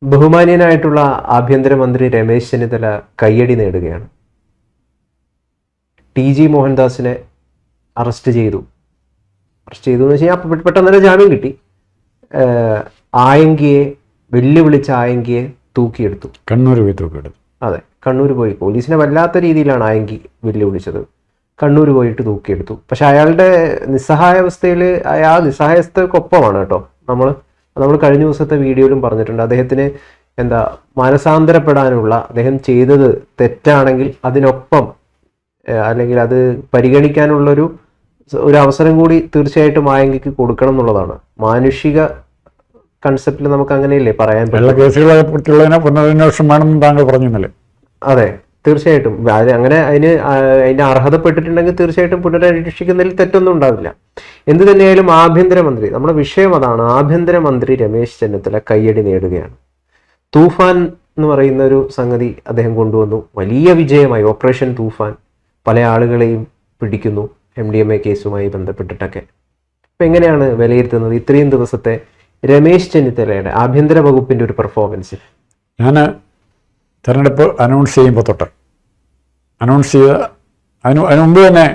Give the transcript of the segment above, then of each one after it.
ബഹുമാന്യനായിട്ടുള്ള ആഭ്യന്തരമന്ത്രി രമേശ് ചെന്നിത്തല കയ്യടി നേടുകയാണ്. TG മോഹൻദാസിനെ അറസ്റ്റ് ചെയ്തു എന്ന് വെച്ചാൽ പെട്ടെന്നൊരു ജാമ്യം കിട്ടി. ആയങ്കിയെ വെല്ലുവിളിച്ച ആയങ്കിയെ തൂക്കിയെടുത്തു. കണ്ണൂർ പോയി തൂക്കിയെടുത്തു. അതെ, കണ്ണൂർ പോയി. പോലീസിനെ വല്ലാത്ത രീതിയിലാണ് ആയങ്കി വെല്ലുവിളിച്ചത്. കണ്ണൂർ പോയിട്ട് തൂക്കിയെടുത്തു. പക്ഷെ അയാളുടെ നിസ്സഹായാവസ്ഥയിൽ ആ നിസ്സഹായാവസ്ഥക്കൊപ്പമാണ് കേട്ടോ. നമ്മൾ കഴിഞ്ഞ ദിവസത്തെ വീഡിയോയിലും പറഞ്ഞിട്ടുണ്ട്. അദ്ദേഹത്തിന് മാനസാന്തരപ്പെടാനുള്ള, അദ്ദേഹം ചെയ്തത് തെറ്റാണെങ്കിൽ അതിനൊപ്പം അല്ലെങ്കിൽ അത് പരിഗണിക്കാനുള്ളൊരു അവസരം കൂടി തീർച്ചയായിട്ടും ആയെങ്കിക്ക് കൊടുക്കണം എന്നുള്ളതാണ്. മാനുഷിക കൺസെപ്റ്റിൽ നമുക്ക് അങ്ങനെയല്ലേ പറയാൻ പറ്റും. താങ്കൾ പറഞ്ഞല്ലേ? അതെ, തീർച്ചയായിട്ടും അങ്ങനെ അതിന് അർഹതപ്പെട്ടിട്ടുണ്ടെങ്കിൽ തീർച്ചയായിട്ടും പുനരന്വേഷിക്കുന്നതിൽ തെറ്റൊന്നും ഉണ്ടാവില്ല. എന്ത് തന്നെയായാലും ആഭ്യന്തരമന്ത്രി, നമ്മുടെ വിഷയം അതാണ്, ആഭ്യന്തരമന്ത്രി രമേശ് ചെന്നിത്തല കയ്യടി നേടുകയാണ്. തൂഫാൻ എന്ന് പറയുന്ന ഒരു സംഗതി അദ്ദേഹം കൊണ്ടുവന്നു. വലിയ വിജയമായി ഓപ്പറേഷൻ തൂഫാൻ. പല ആളുകളെയും പിടിക്കുന്നു MDMA കേസുമായി ബന്ധപ്പെട്ടിട്ടൊക്കെ. അപ്പം എങ്ങനെയാണ് വിലയിരുത്തുന്നത് ഇത്രയും ദിവസത്തെ രമേശ് ചെന്നിത്തലയുടെ ആഭ്യന്തര വകുപ്പിൻ്റെ ഒരു പെർഫോമൻസ്? ഞാൻ തെരഞ്ഞെടുപ്പ് അനൗൺസ് ചെയ്യുമ്പോൾ തൊട്ട് അതിന് മുമ്പ് തന്നെ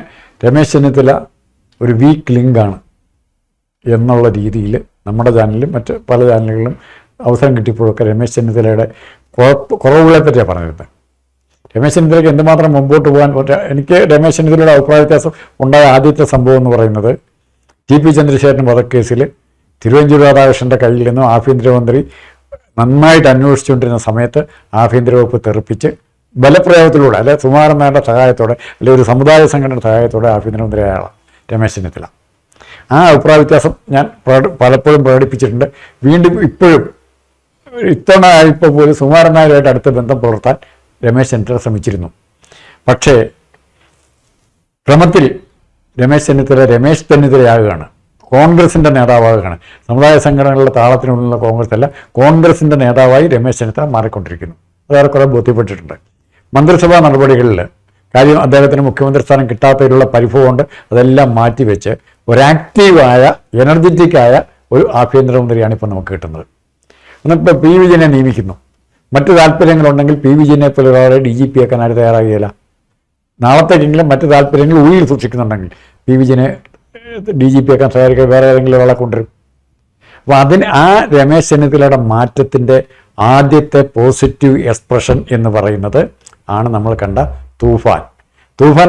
രമേശ് ചെന്നിത്തല ഒരു വീക്ക് ലിങ്കാണ് എന്നുള്ള രീതിയിൽ നമ്മുടെ ചാനലിലും മറ്റ് പല ചാനലുകളിലും അവസരം കിട്ടിയപ്പോഴൊക്കെ രമേശ് ചെന്നിത്തലയുടെ കുറവുകളെ പറ്റിയാണ് പറഞ്ഞിരുന്നത്. രമേശ് ചെന്നിത്തലയ്ക്ക് എന്തുമാത്രം മുമ്പോട്ട് പോകാൻ എനിക്ക് രമേശ് ചെന്നിത്തലയുടെ അഭിപ്രായ വ്യത്യാസം ഉണ്ടായ ആദ്യത്തെ സംഭവം എന്ന് പറയുന്നത് TP ചന്ദ്രശേഖരൻ വധക്കേസിൽ തിരുവഞ്ചൂർ രാധാകൃഷ്ണൻ്റെ കയ്യിൽ നിന്നും ആഭ്യന്തരമന്ത്രി നന്നായിട്ട് അന്വേഷിച്ചുകൊണ്ടിരുന്ന സമയത്ത് ആഭ്യന്തര വകുപ്പ് തെറിപ്പിച്ച് ബലപ്രയോഗത്തിലൂടെ, അല്ലെ സുകുമാരൻ നായരുടെ സഹായത്തോടെ, അല്ലെ ഒരു സമുദായ സംഘടനയുടെ സഹായത്തോടെ ആഭ്യന്തരമന്ത്രി ആളാണ് രമേശ് ചെന്നിത്തല. ആ അഭിപ്രായ വ്യത്യാസം ഞാൻ പലപ്പോഴും പ്രകടിപ്പിച്ചിട്ടുണ്ട്. വീണ്ടും ഇപ്പോഴും ഇത്തവണ ഇപ്പോൾ പോലും സുകുമാരൻ നായരുമായിട്ട് അടുത്ത ബന്ധം പുലർത്താൻ രമേശ് ചെന്നിത്തല ശ്രമിച്ചിരുന്നു. പക്ഷേ ക്രമത്തിൽ രമേശ് ചെന്നിത്തലയാകുകയാണ്, കോൺഗ്രസിൻ്റെ നേതാവാകുകയാണ്. സമുദായ സംഘടനകളുടെ താളത്തിനുള്ള കോൺഗ്രസ് അല്ല, കോൺഗ്രസിൻ്റെ നേതാവായി രമേശ് ചെന്നിത്തല മാറിക്കൊണ്ടിരിക്കുന്നു. അതായത് കുറേ ബോധ്യപ്പെട്ടിട്ടുണ്ട്. മന്ത്രിസഭാ നടപടികളിൽ കാര്യം അദ്ദേഹത്തിന് മുഖ്യമന്ത്രി സ്ഥാനം കിട്ടാത്തതിലുള്ള പരിഭവമുണ്ട്. അതെല്ലാം മാറ്റിവെച്ച് ഒരാക്റ്റീവായ, എനർജറ്റിക്കായ ഒരു ആഭ്യന്തരമന്ത്രിയാണ് ഇപ്പോൾ നമുക്ക് കിട്ടുന്നത്. എന്നിപ്പോൾ P വിജയനെ നിയമിക്കുന്നു. മറ്റു താല്പര്യങ്ങളുണ്ടെങ്കിൽ P വിജയനെ പോലെ ഒരാളെ DGP ആക്കാൻ ആര് തയ്യാറാകുകയില്ല. നാളത്തേക്കെങ്കിലും മറ്റു താല്പര്യങ്ങൾ ഉള്ളിൽ സൂക്ഷിക്കുന്നുണ്ടെങ്കിൽ P വിജയനെ DGP ആക്കാൻ തയ്യാറാക്കുക വേറെ ഏതെങ്കിലും ഒരാളെ കൊണ്ടുവരും. അപ്പോൾ ആ രമേശ് ചെന്നിത്തലയുടെ മാറ്റത്തിൻ്റെ ആദ്യത്തെ പോസിറ്റീവ് എക്സ്പ്രഷൻ എന്ന് പറയുന്നത് ആണ് നമ്മൾ കണ്ട തൂഫാൻ.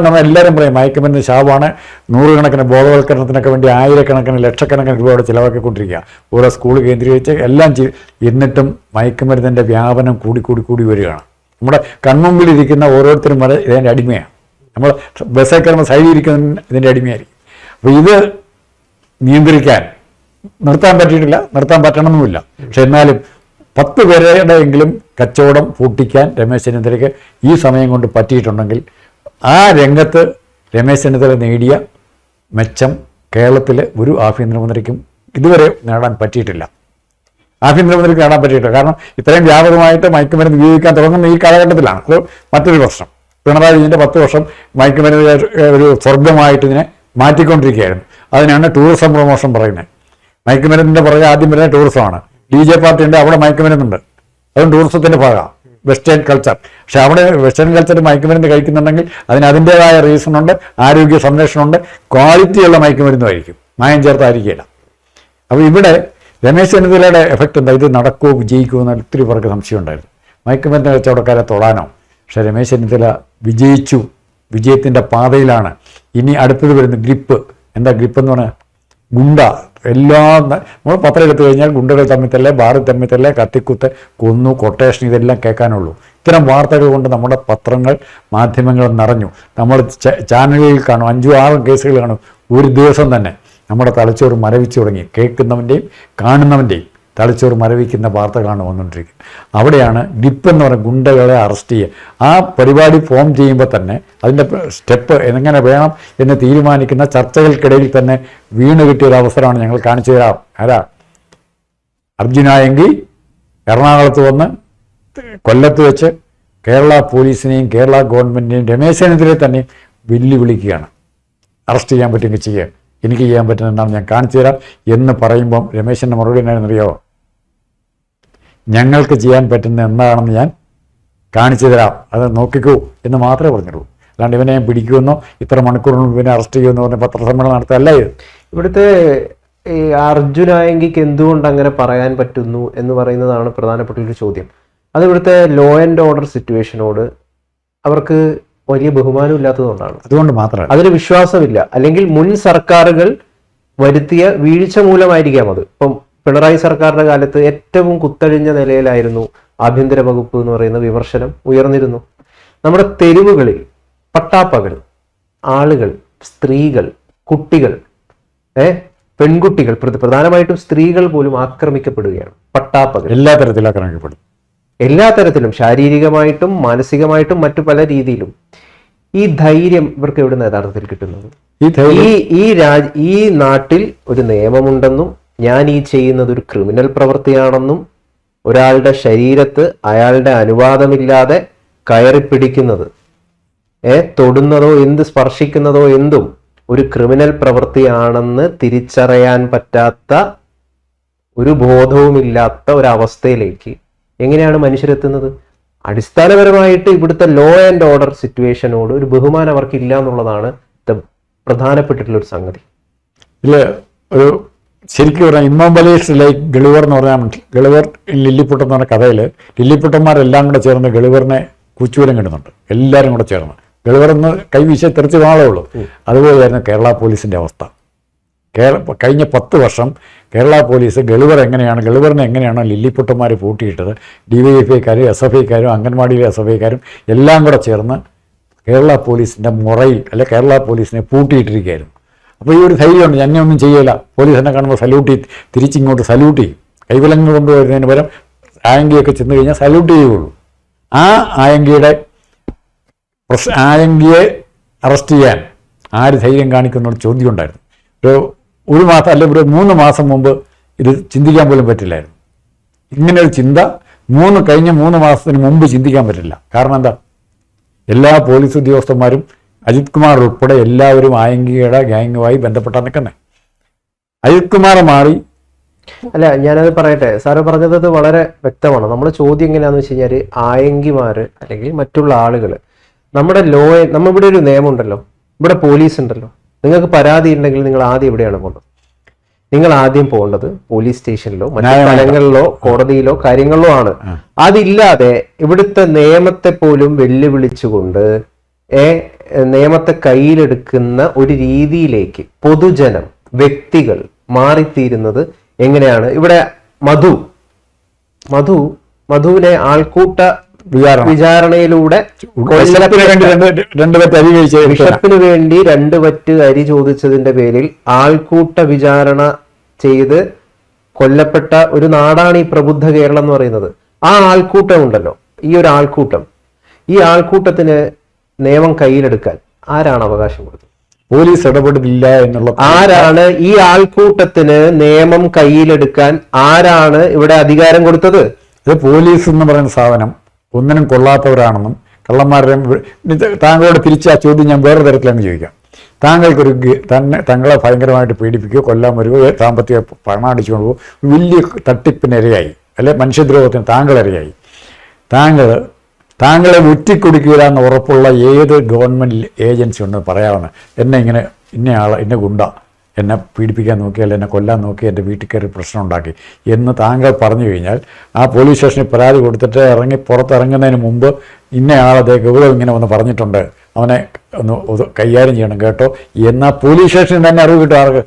നമ്മൾ എല്ലാവരും പറയും മയക്കുമരുന്ന് ശാപമാണ്, നൂറുകണക്കിന് ബോധവൽക്കരണത്തിനൊക്കെ വേണ്ടി ആയിരക്കണക്കിന് ലക്ഷക്കണക്കിന് രൂപയോടെ ചിലവാക്കിക്കൊണ്ടിരിക്കുക, ഓരോ സ്കൂൾ കേന്ദ്രീകരിച്ച് എല്ലാം എന്നിട്ടും മയക്കുമരുന്നിൻ്റെ വ്യാപനം കൂടി വരികയാണ്. നമ്മുടെ കൺമുമ്പിലിരിക്കുന്ന ഓരോരുത്തരും വരെ ഇതിൻ്റെ അടിമയാണ്. നമ്മൾ ബസ്സൊക്കെ കയറുമ്പോൾ സൈഡിൽ ഇരിക്കുന്ന ഇതിൻ്റെ അടിമയായിരിക്കും. അപ്പോൾ ഇത് നിർത്താൻ പറ്റിയിട്ടില്ല, നിർത്താൻ പറ്റണമെന്നുമില്ല. പക്ഷെ എന്നാലും 10 പേരുടെയെങ്കിലും കച്ചവടം പൂട്ടിക്കാൻ രമേശ് ചെന്നിത്തലയ്ക്ക് ഈ സമയം കൊണ്ട് പറ്റിയിട്ടുണ്ടെങ്കിൽ ആ രംഗത്ത് രമേശ് ചെന്നിത്തല നേടിയ മെച്ചം കേരളത്തിലെ ഒരു ആഭ്യന്തരമന്ത്രിക്കും ഇതുവരെ നേടാൻ പറ്റിയിട്ടില്ല. കാരണം ഇത്രയും വ്യാപകമായിട്ട് മയക്കുമരുന്ന് ഉപയോഗിക്കാൻ തുടങ്ങുന്ന ഈ കാലഘട്ടത്തിലാണ്. അത് മറ്റൊരു പ്രശ്നം. പിണറായി വിജയൻ്റെ 10 വർഷം മയക്കുമരുന്ന് ഒരു സ്വർഗമായിട്ട് ഇതിനെ മാറ്റിക്കൊണ്ടിരിക്കുകയായിരുന്നു. അതിനാണ് ടൂറിസം പ്രൊമോഷൻ പറയുന്നത്. മയക്കുമരുന്നിൻ്റെ പുറകെ ആദ്യം വരുന്ന ടൂറിസമാണ്. DJ പാർട്ടിയുണ്ട്, അവിടെ മയക്കുമരുന്നുണ്ട്, അതും ടൂറിസത്തിൻ്റെ ഭാഗമാണ്, വെസ്റ്റേൺ കൾച്ചർ. പക്ഷെ അവിടെ വെസ്റ്റേൺ കൾച്ചർ മയക്കുമരുന്ന് കഴിക്കുന്നുണ്ടെങ്കിൽ അതിൻ്റേതായ റീസണുണ്ട്, ആരോഗ്യ സംരക്ഷണമുണ്ട്, ക്വാളിറ്റിയുള്ള മയക്കുമരുന്നുമായിരിക്കും, മായം ചേർത്തായിരിക്കില്ല. അപ്പോൾ ഇവിടെ രമേശ് ചെന്നിത്തലയുടെ എഫക്റ്റ് എന്താ? ഇത് നടക്കുമോ, വിജയിക്കുമോ എന്ന് ഒത്തിരി പേർക്ക് സംശയം ഉണ്ടായിരുന്നു. മയക്കുമരുന്ന് കച്ചവടക്കാരെ തൊടാനോ? പക്ഷേ രമേശ് ചെന്നിത്തല വിജയിച്ചു, വിജയത്തിൻ്റെ പാതയിലാണ്. ഇനി അടുത്തത് വരുന്ന ഗ്രിപ്പ്. എന്താ ഗ്രിപ്പ് എന്ന് പറഞ്ഞാൽ? ഗുണ്ട. നമ്മൾ പത്രം എടുത്തു കഴിഞ്ഞാൽ ഗുണ്ടകൾ തമ്മിൽ തല്ലേ, ബാറ് തമ്മിൽ തല്ലേ, കത്തിക്കുത്ത്, കൊന്നു, കൊട്ടേഷൻ, ഇതെല്ലാം കേൾക്കാനുള്ളൂ. ഇത്തരം വാർത്തകൾ കൊണ്ട് നമ്മുടെ പത്രങ്ങൾ, മാധ്യമങ്ങൾ നിറഞ്ഞു. നമ്മൾ ചാനലുകളിൽ കാണും 5-6 കേസുകൾ കാണും. ഒരു ദിവസം തന്നെ നമ്മുടെ തലച്ചോറ് മരവിച്ചു തുടങ്ങി. കേൾക്കുന്നവൻ്റെയും കാണുന്നവൻ്റെയും തലച്ചോറ് മരവിക്കുന്ന വാർത്തകളാണ് വന്നുകൊണ്ടിരിക്കുന്നത്. അവിടെയാണ് ഡിപ്പ് എന്ന് പറയുന്ന ഗുണ്ടകളെ അറസ്റ്റ് ചെയ്യുക. ആ പരിപാടി ഫോം ചെയ്യുമ്പോൾ തന്നെ അതിൻ്റെ സ്റ്റെപ്പ് എങ്ങനെ വേണം എന്ന് തീരുമാനിക്കുന്ന ചർച്ചകൾക്കിടയിൽ തന്നെ വീണ് കിട്ടിയൊരു അവസരമാണ് ഞങ്ങൾ കാണിച്ചു തരാം. അർജുനായെങ്കിൽ എറണാകുളത്ത് വന്ന് കൊല്ലത്ത് വെച്ച് കേരള പോലീസിനെയും കേരള ഗവൺമെൻറ്റിനെയും രമേശ് ചെന്നിത്തലയെ തന്നെ വെല്ലുവിളിക്കുകയാണ്. അറസ്റ്റ് ചെയ്യാൻ പറ്റുമെങ്കിൽ ചെയ്യുക, എനിക്ക് ചെയ്യാൻ പറ്റുന്ന എന്താണ് ഞാൻ കാണിച്ചു തരാം എന്ന് പറയുമ്പം രമേശിൻ്റെ മറുപടി എന്നാണെന്നറിയാമോ? ഞങ്ങൾക്ക് ചെയ്യാൻ പറ്റുന്ന എന്താണെന്ന് ഞാൻ കാണിച്ചു തരാം, അത് നോക്കിക്കൂ എന്ന് മാത്രമേ പറഞ്ഞുള്ളൂ. അല്ലാണ്ട് ഇവനെ ഞാൻ പിടിക്കുമെന്നോ ഇത്ര മണിക്കൂറിന് ഇവനെ അറസ്റ്റ് ചെയ്യുമെന്ന് പറഞ്ഞ പത്രസമ്മേളനം നടത്തല്ല ഇത്. ഇവിടുത്തെ ഈ അർജുനായെങ്കിക്ക് എന്തുകൊണ്ട് അങ്ങനെ പറയാൻ പറ്റുന്നു എന്ന് പറയുന്നതാണ് പ്രധാനപ്പെട്ട ഒരു ചോദ്യം. അത് ഇവിടുത്തെ ലോ ആൻഡ് ഓർഡർ സിറ്റുവേഷനോട് അവർക്ക് വലിയ ബഹുമാനം ഇല്ലാത്തതുകൊണ്ടാണ്. അതുകൊണ്ട് മാത്രമല്ല, അതിന് വിശ്വാസമില്ല. അല്ലെങ്കിൽ മുൻ സർക്കാരുകൾ വരുത്തിയ വീഴ്ച മൂലമായിരിക്കാം അത്. ഇപ്പം പിണറായി സർക്കാരിന്റെ കാലത്ത് ഏറ്റവും കുത്തഴിഞ്ഞ നിലയിലായിരുന്നു ആഭ്യന്തര വകുപ്പ് എന്ന് പറയുന്ന വിമർശനം ഉയർന്നിരുന്നു. നമ്മുടെ തെരുവുകളിൽ പട്ടാപ്പകൽ ആളുകൾ, സ്ത്രീകൾ, കുട്ടികൾ, പെൺകുട്ടികൾ, പ്രധാനമായിട്ടും സ്ത്രീകൾ പോലും ആക്രമിക്കപ്പെടുകയാണ് പട്ടാപ്പകൽ. എല്ലാ തരത്തിലും ആക്രമിക്കപ്പെടും, എല്ലാ തരത്തിലും, ശാരീരികമായിട്ടും മാനസികമായിട്ടും മറ്റു പല രീതിയിലും. ഈ ധൈര്യം ഇവർക്ക് എവിടെ നിന്ന് യഥാർത്ഥത്തിൽ കിട്ടുന്നത്? ഈ നാട്ടിൽ ഒരു നിയമമുണ്ടെന്നും ഞാൻ ഈ ചെയ്യുന്നത് ഒരു ക്രിമിനൽ പ്രവൃത്തിയാണെന്നും ഒരാളുടെ ശരീരത്ത് അയാളുടെ അനുവാദമില്ലാതെ കയറിപ്പിടിക്കുന്നത്, തൊടുന്നതോ സ്പർശിക്കുന്നതോ എന്തും ഒരു ക്രിമിനൽ പ്രവൃത്തിയാണെന്ന് തിരിച്ചറിയാൻ പറ്റാത്ത, ഒരു ബോധവുമില്ലാത്ത ഒരവസ്ഥയിലേക്ക് എങ്ങനെയാണ് മനുഷ്യരെത്തുന്നത്? അടിസ്ഥാനപരമായിട്ട് ഇവിടുത്തെ ലോ ആൻഡ് ഓർഡർ സിറ്റുവേഷനോട് ഒരു ബഹുമാനം അവർക്കില്ല എന്നുള്ളതാണ് പ്രധാനപ്പെട്ടിട്ടുള്ള ഒരു സംഗതി. ഇതില് ഒരു ശരിക്കും പറഞ്ഞാൽ ഇമാം ബലീഷ് ലൈക്ക് ഗളിവർ എന്ന് പറഞ്ഞാൽ, ഗളിവർ ലില്ലിപ്പുട്ടം എന്ന് പറഞ്ഞ കഥയിൽ ലില്ലിപ്പുട്ടന്മാരെല്ലാം കൂടെ ചേർന്ന് ഗളിവറിനെ കൂച്ചുവരം കിട്ടുന്നുണ്ട്. എല്ലാവരും കൂടെ ചേർന്ന് ഗളിവർ എന്ന് കൈവീശ തെറിച്ച് നാളേ ഉള്ളൂ. അതുപോലെയായിരുന്നു കേരള പോലീസിൻ്റെ അവസ്ഥ. കഴിഞ്ഞ 10 വർഷം കേരള പോലീസ് ഗളിവറിനെ എങ്ങനെയാണോ ലില്ലിപ്പുട്ടന്മാർ പൂട്ടിയിട്ടത്, DYFIക്കാരും SFIക്കാരും അംഗൻവാടിയിലെ SFIക്കാരും എല്ലാം കൂടെ ചേർന്ന് കേരള പോലീസിൻ്റെ മുറയിൽ കേരള പോലീസിനെ പൂട്ടിയിട്ടിരിക്കുകയായിരുന്നു. അപ്പോൾ ഈ ഒരു ധൈര്യമുണ്ട്, എന്നെ ഒന്നും ചെയ്യില്ല, പോലീസ് എന്നെ കാണുമ്പോൾ തിരിച്ചിങ്ങോട്ട് സല്യൂട്ട് ചെയ്യും. കൈവിലങ്ങ് കൊണ്ടുവരുന്നതിന് പകരം ആയങ്കിയൊക്കെ ചെന്ന് കഴിഞ്ഞാൽ സല്യൂട്ട് ചെയ്യുകയുള്ളൂ. ആ ആയങ്കിയെ അറസ്റ്റ് ചെയ്യാൻ ആര് ധൈര്യം കാണിക്കുന്നൊരു ചോദ്യം ഉണ്ടായിരുന്നു. ഒരു മാസം അല്ലെങ്കിൽ ഒരു 3 മാസം മുമ്പ് ഇത് ചിന്തിക്കാൻ പോലും പറ്റില്ലായിരുന്നു. ഇങ്ങനൊരു ചിന്ത കഴിഞ്ഞ 3 മാസത്തിന് മുമ്പ് ചിന്തിക്കാൻ പറ്റില്ല. കാരണം എന്താ? എല്ലാ പോലീസ് ഉദ്യോഗസ്ഥന്മാരും അജിത് കുമാർ ഉൾപ്പെടെ എല്ലാവരും ആയങ്കിയുടെ ഗ്യാങ്ങുമായി ബന്ധപ്പെട്ടാണ് നിൽക്കുന്നത്. അജിത് കുമാർ മാറി. അല്ല, ഞാനത് പറയട്ടെ. സാറ് പറഞ്ഞത് വളരെ വ്യക്തമാണ്. നമ്മുടെ ചോദ്യം എങ്ങനെയാണെന്ന് വെച്ച് കഴിഞ്ഞാൽ, ആയങ്കിമാർ അല്ലെങ്കിൽ മറ്റുള്ള ആളുകൾ, നമ്മളിവിടെ ഒരു നിയമമുണ്ടല്ലോ, ഇവിടെ പോലീസ് ഉണ്ടല്ലോ. നിങ്ങൾക്ക് പരാതി ഉണ്ടെങ്കിൽ നിങ്ങൾ ആദ്യം എവിടെയാണ് പോകേണ്ടത്? നിങ്ങൾ ആദ്യം പോകേണ്ടത് പോലീസ് സ്റ്റേഷനിലോ മറ്റു സ്ഥലങ്ങളിലോ കോടതിയിലോ കാര്യങ്ങളിലോ ആണ്. അതില്ലാതെ ഇവിടുത്തെ നിയമത്തെ പോലും വെല്ലുവിളിച്ചുകൊണ്ട് നിയമത്തെ കയ്യിലെടുക്കുന്ന ഒരു രീതിയിലേക്ക് പൊതുജനം, വ്യക്തികൾ മാറിത്തീരുന്നത് എങ്ങനെയാണ്? ഇവിടെ മധുവിനെ ആൾക്കൂട്ട വിചാരണയിലൂടെ ബിഷപ്പിന് വേണ്ടി 2 വറ്റ് അരി ചോദിച്ചതിന്റെ പേരിൽ ആൾക്കൂട്ട വിചാരണ ചെയ്ത് കൊല്ലപ്പെട്ട ഒരു നാടാണ് ഈ പ്രബുദ്ധ കേരളം എന്ന് പറയുന്നത്. ആ ആൾക്കൂട്ടം ഉണ്ടല്ലോ, ഈ ആൾക്കൂട്ടത്തിന് നിയമം കയ്യിലെടുക്കാൻ ആരാണ് അവകാശം കൊടുത്തത്? പോലീസ് ഇടപെടില്ല എന്നുള്ള ആരാണ് ഈ ആൾക്കൂട്ടത്തിന് നിയമം കയ്യിലെടുക്കാൻ ആരാണ് ഇവിടെ അധികാരം കൊടുത്തത്? അത് പോലീസ് എന്ന് പറയുന്ന സാധനം ഒന്നിനും കൊള്ളാത്തവരാണെന്നും കള്ളന്മാരുടെ താങ്കളോട് തിരിച്ച ആ ചോദ്യം ഞാൻ വേറെ തരത്തിലങ്ങ് ചോദിക്കാം. താങ്കളെ ഭയങ്കരമായിട്ട് പീഡിപ്പിക്കുകയോ കൊല്ലാൻ വരികയോ സാമ്പത്തിക പണം അടിച്ചുകൊണ്ട് പോകും, വലിയ തട്ടിപ്പിനിരയായി മനുഷ്യദ്രോഹത്തിന് താങ്കളിരയായി. താങ്കളെ ഒറ്റിക്കൊടുക്കുക എന്ന് ഉറപ്പുള്ള ഏത് ഗവൺമെൻറ് ഏജൻസി ഉണ്ടെന്ന് പറയാവുന്ന എന്നെ ഗുണ്ട എന്നെ പീഡിപ്പിക്കാൻ നോക്കിയാൽ എന്നെ കൊല്ലാൻ നോക്കി എൻ്റെ വീട്ടിൽ കയറി പ്രശ്നം ഉണ്ടാക്കി എന്ന് താങ്കൾ പറഞ്ഞു കഴിഞ്ഞാൽ, ആ പോലീസ് സ്റ്റേഷനിൽ പരാതി കൊടുത്തിട്ട് പുറത്തിറങ്ങുന്നതിന് മുമ്പ് ഇന്നയാളതെ ഗൗരവം ഇങ്ങനെ ഒന്ന് പറഞ്ഞിട്ടുണ്ട്, അവനെ ഒന്ന് കൈകാര്യം ചെയ്യണം കേട്ടോ എന്നാൽ പോലീസ് സ്റ്റേഷനിൽ തന്നെ അറിവ് കിട്ടും. ആർക്ക്?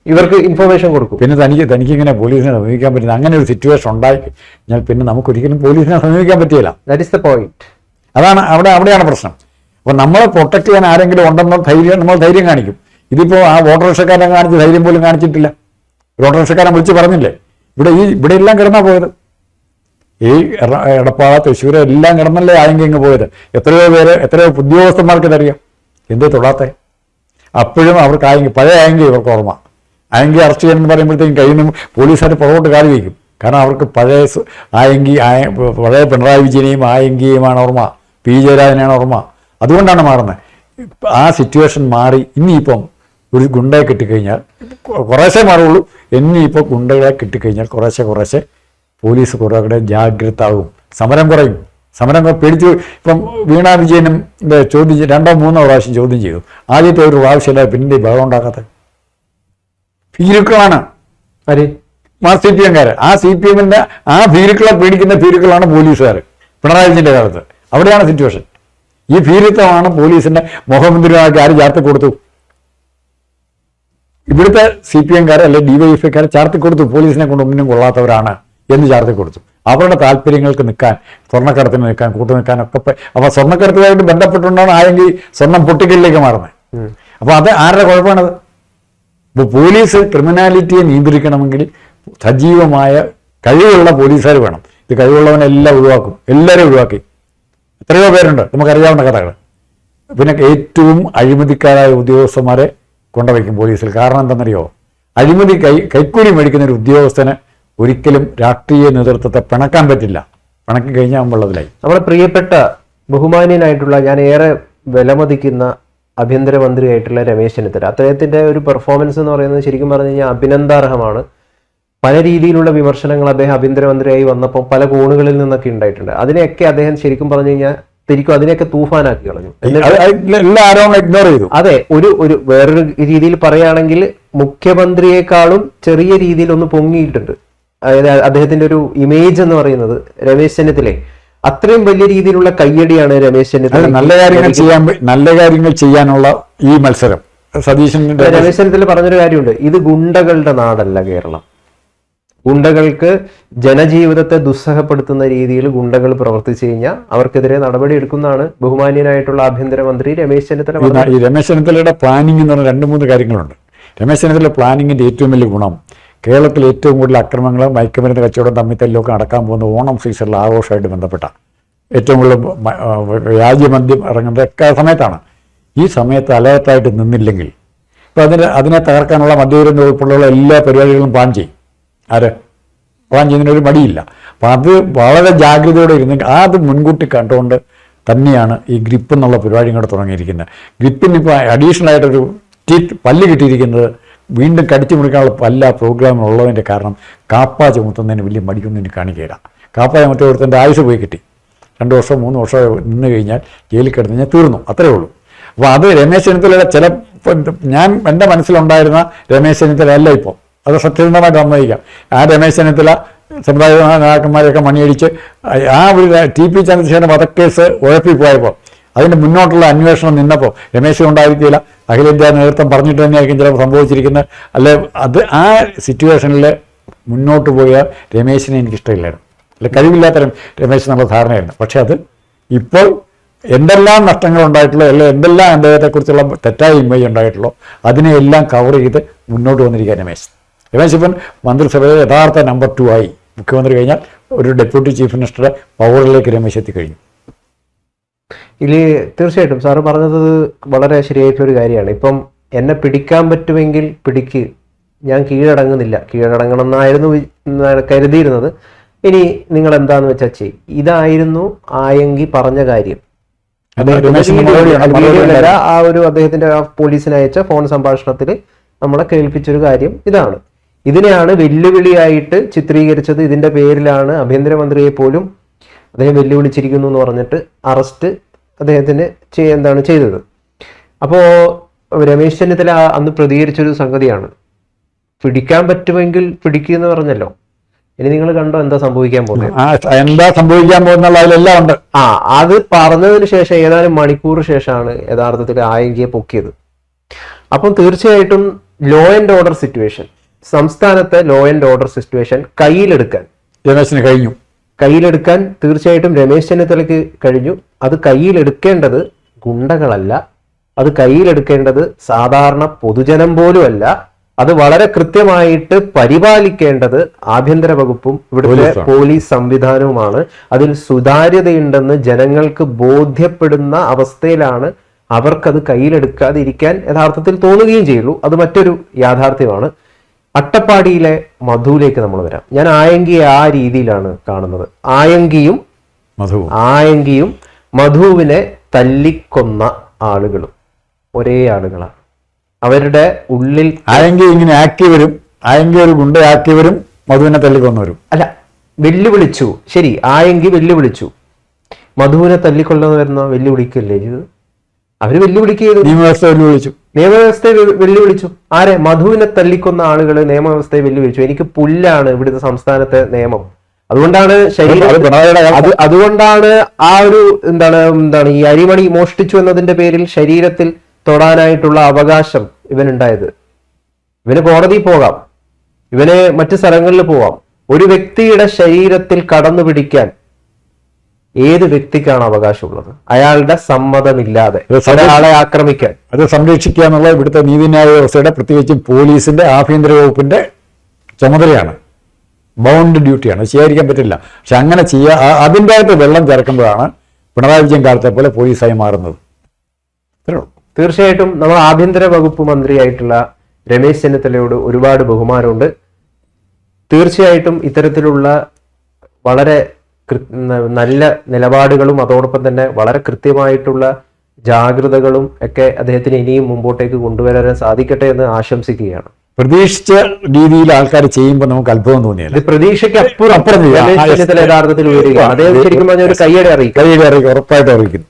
ഇവർക്ക് ഇൻഫർമേഷൻ കൊടുക്കും. പിന്നെ തനിക്കിങ്ങനെ പോലീസിനെ സമീപിക്കാൻ പറ്റുന്ന അങ്ങനെ ഒരു സിറ്റുവേഷൻ ഉണ്ടായി കഴിഞ്ഞാൽ പിന്നെ നമുക്കൊരിക്കലും പോലീസിനെ സമീപിക്കാൻ പറ്റില്ല. That is the point. അതാണ് അവിടെയാണ് പ്രശ്നം. അപ്പോൾ നമ്മളെ പ്രൊട്ടക്ട് ചെയ്യാൻ ആരെങ്കിലും ഉണ്ടെന്നോ നമ്മൾ ധൈര്യം കാണിക്കും. ഇതിപ്പോൾ ആ ഓട്ടോറിക്ഷക്കാരനെ കാണിച്ച് ധൈര്യം പോലും കാണിച്ചിട്ടില്ല. ഒരു ഓട്ടോറിക്ഷക്കാരൻ വിളിച്ച് പറഞ്ഞില്ലേ, ഇവിടെ എല്ലാം കിടന്നാ പോയത്. ഈ എടപ്പാള, തൃശ്ശൂർ എല്ലാം കിടന്നല്ലേ ആയെങ്കിൽ പോയത്. എത്രയോ ഉദ്യോഗസ്ഥന്മാർക്ക് ഇതറിയാം. എന്തേ തൊടാത്തെ? അപ്പോഴും അവർക്ക് പഴയ ആയെങ്കിൽ ഇവർക്ക് ഓർമ്മ. ആയെങ്കിൽ അറസ്റ്റ് ചെയ്യണമെന്ന് പറയുമ്പോഴത്തേക്കും കയ്യിൽ നിന്ന് പോലീസുകാർ പുറകോട്ട് കാലി വയ്ക്കും. കാരണം അവർക്ക് പഴയ പിണറായി വിജയനെയും ആയെങ്കിയുമാണ് ഓർമ്മ, പി ജയരാജനെയാണ് ഓർമ്മ. അതുകൊണ്ടാണ് മാറുന്നത്. ആ സിറ്റുവേഷൻ മാറി. ഇനിയിപ്പം ഒരു ഗുണ്ടയെ കിട്ടിക്കഴിഞ്ഞാൽ കുറേശ്ശേ മാറുള്ളൂ. ഇനിയിപ്പോൾ ഗുണ്ടകളെ കിട്ടിക്കഴിഞ്ഞാൽ കുറേശ്ശെ പോലീസ് കുറെ കൂടെ ജാഗ്രതാവും, സമരം കുറയും. സമരം പേടിച്ച് ഇപ്പം വീണ വിജയനും ചോദ്യം 2 or 3 പ്രാവശ്യം ചോദ്യം ചെയ്തു. ആദ്യത്തെ ഒരു പ്രാവശ്യമല്ല, പിന്നീട് ബഹളം ഉണ്ടാക്കാത്ത ഭീരുക്കളാണ് CPM-കാര്. ആ CPM-ന്റെ ആ ഭീരുക്കളെ പേടിക്കുന്ന ഭീരുക്കളാണ് പോലീസുകാർ പിണറായി വിജയന്റെ കാലത്ത്. അവിടെയാണ് സിറ്റുവേഷൻ. ഈ ഭീരുത്വമാണ് പോലീസിന്റെ മുഖമന്ത്രിമാർക്ക് ആര് ചാർത്തി കൊടുത്തു? ഇവിടുത്തെ CPM-കാരെ അല്ലെ DYFI-ക്കാരെ ചാർത്തി കൊടുത്തു. പോലീസിനെ കൊണ്ട് ഒന്നിനും കൊള്ളാത്തവരാണ് എന്ന് ചാർത്തി കൊടുത്തു. അവരുടെ താല്പര്യങ്ങൾക്ക് നിൽക്കാൻ, സ്വർണ്ണക്കടത്തിന് നിൽക്കാൻ, കൂട്ടു നിൽക്കാനൊക്കെ. അപ്പൊ സ്വർണ്ണക്കടത്തുമായിട്ട് ബന്ധപ്പെട്ടുകൊണ്ടാണ് ആയെങ്കിൽ സ്വർണം പൊട്ടിക്കലിലേക്ക് മാറുന്നത്. അപ്പൊ അത് ആരുടെ കുഴപ്പമാണത്? ഇപ്പോൾ പോലീസ് ക്രിമിനാലിറ്റിയെ നിയന്ത്രിക്കണമെങ്കിൽ സജീവമായ കഴിവുള്ള പോലീസുകാർ വേണം. ഇത് കഴിവുള്ളവനെല്ലാം ഒഴിവാക്കും, എല്ലാവരും ഒഴിവാക്കി. എത്രയോ പേരുണ്ട് നമുക്കറിയാവുന്ന കഥകൾ. പിന്നെ ഏറ്റവും അഴിമതിക്കാരായ ഉദ്യോഗസ്ഥന്മാരെ കൊണ്ടുവയ്ക്കും പോലീസിൽ. കാരണം എന്താണെന്നറിയോ? അഴിമതി കൈക്കൂലി മേടിക്കുന്ന ഒരു ഉദ്യോഗസ്ഥന് ഒരിക്കലും രാഷ്ട്രീയ നേതൃത്വത്തെ പിണക്കാൻ പറ്റില്ല. പിണക്കി കഴിഞ്ഞാൽ വെള്ളത്തിലായി. നമ്മുടെ പ്രിയപ്പെട്ട ബഹുമാന്യനായിട്ടുള്ള, ഞാൻ ഏറെ വിലമതിക്കുന്ന ആഭ്യന്തരമന്ത്രിയായിട്ടുള്ള രമേശ് ചെന്നിത്തല, അദ്ദേഹത്തിന്റെ ഒരു പെർഫോമൻസ് എന്ന് പറയുന്നത് ശരിക്കും പറഞ്ഞു കഴിഞ്ഞാൽ അഭിനന്ദാർഹമാണ്. പല രീതിയിലുള്ള വിമർശനങ്ങൾ അദ്ദേഹം ആഭ്യന്തരമന്ത്രിയായി വന്നപ്പോൾ പല കോണുകളിൽ നിന്നൊക്കെ ഉണ്ടായിട്ടുണ്ട്. അതിനെയൊക്കെ അദ്ദേഹം ശരിക്കും പറഞ്ഞു കഴിഞ്ഞാൽ അതിനെയൊക്കെ തൂഫാനാക്കി കളഞ്ഞു. ഇഗ്നോർ ചെയ്തു. അതെ, ഒരു വേറൊരു രീതിയിൽ പറയുകയാണെങ്കിൽ മുഖ്യമന്ത്രിയെക്കാളും ചെറിയ രീതിയിൽ ഒന്ന് പൊങ്ങിയിട്ടുണ്ട്. അതായത് അദ്ദേഹത്തിന്റെ ഒരു ഇമേജ് എന്ന് പറയുന്നത് രമേശ് ചെന്നിത്തല അത്രയും വലിയ രീതിയിലുള്ള കയ്യടിയാണ് രമേശ് ചെന്നിത്തല. നല്ല കാര്യങ്ങൾ ചെയ്യാനുള്ള ഈ മത്സരം രമേശ് ചെന്നിത്തല പറഞ്ഞൊരു കാര്യമുണ്ട്, ഇത് ഗുണ്ടകളുടെ നാടല്ല കേരളം. ഗുണ്ടകൾക്ക് ജനജീവിതത്തെ ദുസ്സഹപ്പെടുത്തുന്ന രീതിയിൽ ഗുണ്ടകൾ പ്രവർത്തിച്ചു കഴിഞ്ഞാൽ അവർക്കെതിരെ നടപടി എടുക്കുന്നതാണ് ബഹുമാന്യനായിട്ടുള്ള ആഭ്യന്തരമന്ത്രി രമേശ് ചെന്നിത്തല. ഈ രമേശ് ചെന്നിത്തലയുടെ പ്ലാനിംഗ് എന്ന് പറഞ്ഞാൽ 2-3 കാര്യങ്ങളുണ്ട്. രമേശ് ചെന്നിത്തല പ്ലാനിങ്ങിന്റെ ഏറ്റവും വലിയ ഗുണം, കേരളത്തിൽ ഏറ്റവും കൂടുതൽ അക്രമങ്ങളും മയക്കുമരുന്ന് കച്ചവടം തമ്മിത്തല്ലൊക്കെ നടക്കാൻ പോകുന്ന ഓണം സീസണിലെ ആഘോഷമായിട്ട് ബന്ധപ്പെട്ട ഏറ്റവും കൂടുതൽ വ്യാജമദ്യം ഇറങ്ങുന്നത് സമയത്താണ്. ഈ സമയത്ത് അലേർട്ടായിട്ട് നിന്നില്ലെങ്കിൽ ഇപ്പം അതിനെ തകർക്കാനുള്ള മദ്യവിരുദ്ധ ഉൾപ്പെടെയുള്ള എല്ലാ പരിപാടികളും പ്ലാൻ ചെയ്യും. പ്ലാൻ ചെയ്യുന്നതിനൊരു മടിയില്ല. അപ്പം അത് വളരെ ജാഗ്രതയോടെ ഇരുന്നെങ്കിൽ അത് മുൻകൂട്ടി കണ്ടുകൊണ്ട് തന്നെയാണ് ഈ ഗ്രിപ്പ് എന്നുള്ള പരിപാടി കൂടെ തുടങ്ങിയിരിക്കുന്നത്. ഗ്രിപ്പിന് ഇപ്പോൾ അഡീഷണൽ ആയിട്ടൊരു പല്ല് കിട്ടിയിരിക്കുന്നത് വീണ്ടും കടിച്ചു മുറിക്കാനുള്ള പല പ്രോഗ്രാമുള്ളതിൻ്റെ കാരണം കാപ്പ ചുമത്തുന്നതിന് വലിയ മടിയൊന്നും എനിക്ക് കാണിക്കുകയില്ല. കാപ്പ ചുമത്തി കൊടുത്തതിൻ്റെ ആയുസ് പോയി കിട്ടി. 2 വർഷം 3 വർഷം നിന്ന് കഴിഞ്ഞാൽ ജയിലിൽ കിടന്ന് ഞാൻ തീർന്നു, അത്രേ ഉള്ളൂ. അപ്പോൾ അത് രമേശ് ചെന്നിത്തലയുടെ എൻ്റെ മനസ്സിലുണ്ടായിരുന്ന രമേശ് ചെന്നിത്തല അല്ല ഇപ്പോൾ. അത് സത്യസന്ധമായിട്ട് സമ്മതിക്കാം. ആ രമേശ് ചെന്നിത്തല സമുദായ നേതാക്കന്മാരെയൊക്കെ മണിയടിച്ച് ആ ഒരു TP ചന്ദ്രശേഖരൻ വധക്കേസ് ഉഴപ്പിപ്പോയപ്പോൾ അതിൻ്റെ മുന്നോട്ടുള്ള അന്വേഷണം നിന്നപ്പോൾ രമേശ് കൊണ്ടായിരിക്കില്ല, അഖിലേന്ത്യാ നേതൃത്വം പറഞ്ഞിട്ട് തന്നെയായിരിക്കും ചിലപ്പോൾ സംഭവിച്ചിരിക്കുന്നത്. അല്ലെ അത് ആ സിറ്റുവേഷനിൽ മുന്നോട്ട് പോയ രമേശിനെ എനിക്കിഷ്ടമില്ലായിരുന്നു. അല്ലെ കഴിവില്ലാത്ത രമേശ് എന്നുള്ള ധാരണയായിരുന്നു. പക്ഷെ അത് ഇപ്പോൾ എന്തെല്ലാം നഷ്ടങ്ങൾ ഉണ്ടായിട്ടുള്ളൂ, അല്ലെ എന്തെല്ലാം അദ്ദേഹത്തെക്കുറിച്ചുള്ള തെറ്റായ ഇമേജ് ഉണ്ടായിട്ടുള്ളൂ, അതിനെയെല്ലാം കവർ ചെയ്ത് മുന്നോട്ട് വന്നിരിക്കുക രമേശ് ഇപ്പം മന്ത്രിസഭയിലെ യഥാർത്ഥ നമ്പർ 2 ആയി. മുഖ്യമന്ത്രി കഴിഞ്ഞാൽ ഒരു ഡെപ്യൂട്ടി ചീഫ് മിനിസ്റ്ററുടെ പവറിലേക്ക് രമേശ് എത്തിക്കഴിഞ്ഞു. ഇതിൽ തീർച്ചയായിട്ടും സാറ് പറഞ്ഞത് വളരെ ശരിയായിട്ടുള്ളൊരു കാര്യമാണ്. ഇപ്പം എന്നെ പിടിക്കാൻ പറ്റുമെങ്കിൽ പിടിക്ക്, ഞാൻ കീഴടങ്ങുന്നില്ല, കീഴടങ്ങണം എന്നായിരുന്നു കരുതിയിരുന്നത്. ഇനി നിങ്ങൾ എന്താന്ന് വെച്ചാൽ ചെയ്യും. ഇതായിരുന്നു ആയെങ്കിൽ പറഞ്ഞ കാര്യം. ആ ഒരു അദ്ദേഹത്തിന്റെ പോലീസിന് അയച്ച ഫോൺ സംഭാഷണത്തിൽ നമ്മളെ കേൾപ്പിച്ചൊരു കാര്യം ഇതാണ്. ഇതിനെയാണ് വെല്ലുവിളിയായിട്ട് ചിത്രീകരിച്ചത്. ഇതിന്റെ പേരിലാണ് ആഭ്യന്തരമന്ത്രിയെ പോലും അദ്ദേഹം വെല്ലുവിളിച്ചിരിക്കുന്നു എന്ന് പറഞ്ഞിട്ട് അറസ്റ്റ് അദ്ദേഹത്തിന് എന്താണ് ചെയ്തത്. അപ്പോൾ രമേശ് ചെന്നിത്തല അന്ന് പ്രതികരിച്ചൊരു സംഗതിയാണ്, പിടിക്കാൻ പറ്റുമെങ്കിൽ പിടിക്കുക എന്ന് പറഞ്ഞല്ലോ. ഇനി നിങ്ങൾ കണ്ടോ എന്താ സംഭവിക്കാൻ പോകുന്നത്? എന്താ സംഭവിക്കാൻ പോകുന്നതെല്ലാം ഉണ്ട്. അത് പറഞ്ഞതിന് ശേഷം ഏതാനും മണിക്കൂർ ശേഷമാണ് യഥാർത്ഥത്തിൽ ആയെങ്കിയെ പൊക്കിയത്. അപ്പം തീർച്ചയായിട്ടും ലോ ആൻഡ് ഓർഡർ സിറ്റുവേഷൻ, സംസ്ഥാനത്തെ ലോ ആൻഡ് ഓർഡർ സിറ്റുവേഷൻ കയ്യിലെടുക്കാൻ തീർച്ചയായിട്ടും രമേശ് ചെന്നിത്തലയ്ക്ക് കഴിഞ്ഞു. അത് കയ്യിലെടുക്കേണ്ടത് ഗുണ്ടകളല്ല, അത് കയ്യിലെടുക്കേണ്ടത് സാധാരണ പൊതുജനം പോലുമല്ല. അത് വളരെ കൃത്യമായിട്ട് പരിപാലിക്കേണ്ടത് ആഭ്യന്തര വകുപ്പും ഇവിടുത്തെ പോലീസ് സംവിധാനവുമാണ്. അതിൽ സുതാര്യതയുണ്ടെന്ന് ജനങ്ങൾക്ക് ബോധ്യപ്പെടുന്ന അവസ്ഥയിലാണ് അവർക്കത് കയ്യിലെടുക്കാതിരിക്കാൻ യഥാർത്ഥത്തിൽ തോന്നുകയും ചെയ്യുള്ളൂ. അത് മറ്റൊരു യാഥാർത്ഥ്യമാണ്. അട്ടപ്പാടിയിലെ മധുവിലേക്ക് നമ്മൾ വരാം. ഞാൻ ആയങ്കിയെ ആ രീതിയിലാണ് കാണുന്നത്. ആയങ്കിയും മധുവിനെ തല്ലിക്കൊന്ന ആളുകളും ഒരേ ആളുകളാണ്. അവരുടെ ഉള്ളിൽ ആയങ്കി ഇങ്ങനെ ആക്കി വരും, ആയങ്കി ഒരു ഗുണ്ടയാക്കി വരും, മധുവിനെ തല്ലിക്കൊന്നവരും. അല്ല, വെല്ലുവിളിച്ചു. ശരി, ആയെങ്കിൽ വെല്ലുവിളിച്ചു. മധുവിനെ തല്ലിക്കൊള്ളുന്ന വരുന്ന വെല്ലുവിളിക്കല്ലേ ഇത്? അവര് വെല്ലുവിളിക്കുക, നിയമവ്യവസ്ഥ വെല്ലുവിളിച്ചു, നിയമവ്യവസ്ഥയെ വെല്ലുവിളിച്ചു. ആരെ? മധുവിനെ തല്ലിക്കൊന്ന ആളുകൾ നിയമവ്യവസ്ഥയെ വെല്ലുവിളിച്ചു. എനിക്ക് പുല്ലാണ് ഇവിടുത്തെ സംസ്ഥാനത്തെ നിയമം. അതുകൊണ്ടാണ് അതുകൊണ്ടാണ് ആ ഒരു എന്താണ് ഈ അരിമണി മോഷ്ടിച്ചു എന്നതിന്റെ പേരിൽ ശരീരത്തിൽ തൊടാനായിട്ടുള്ള അവകാശം ഇവനുണ്ടായത്. ഇവന് കോടതിയിൽ പോകാം, ഇവന് മറ്റു സ്ഥലങ്ങളിൽ പോവാം. ഒരു വ്യക്തിയുടെ ശരീരത്തിൽ കടന്നു പിടിക്കാൻ ഏത് വ്യക്തിക്കാണ് അവകാശമുള്ളത്? അയാളുടെ സമ്മതമില്ലാതെ ഒരാളെ ആക്രമിക്കാൻ. അത് സംരക്ഷിക്കുക എന്നുള്ള ഇവിടുത്തെ നീതിന്യായ വ്യവസ്ഥയുടെ, പ്രത്യേകിച്ചും പോലീസിന്റെ ആഭ്യന്തര വകുപ്പിന്റെ ചുമതലയാണ്, ബൗണ്ട് ഡ്യൂട്ടിയാണ്. ചെയ്യാതിരിക്കാൻ പറ്റില്ല. പക്ഷെ അങ്ങനെ അതിൻ്റെ അകത്ത് വെള്ളം ചേർക്കുമ്പോഴാണ് പിണറായി വിജയൻ കാലത്തെ പോലെ പോലീസായി മാറുന്നത്. തീർച്ചയായിട്ടും നമ്മൾ ആഭ്യന്തര വകുപ്പ് മന്ത്രിയായിട്ടുള്ള രമേശ് ചെന്നിത്തലയോട് ഒരുപാട് ബഹുമാനമുണ്ട്. തീർച്ചയായിട്ടും ഇത്തരത്തിലുള്ള വളരെ നല്ല നിലപാടുകളും അതോടൊപ്പം തന്നെ വളരെ കൃത്യമായിട്ടുള്ള ജാഗ്രതകളും ഒക്കെ അദ്ദേഹത്തിന് ഇനിയും മുമ്പോട്ടേക്ക് കൊണ്ടുവരാൻ സാധിക്കട്ടെ എന്ന് ആശംസിക്കുകയാണ്. പ്രതീക്ഷിച്ച രീതിയിൽ ആൾക്കാർ ചെയ്യുമ്പോൾ നമുക്ക് അത്ഭുതം തോന്നിയില്ല. പ്രതീക്ഷയ്ക്ക് അപ്പുറം യഥാർത്ഥത്തിൽ വരിക. അദ്ദേഹം ശരിക്കും പറഞ്ഞ ഒരു കയ്യടി അറിയിക്കും, ഉറപ്പായിട്ട് അറിയിക്കുന്നു.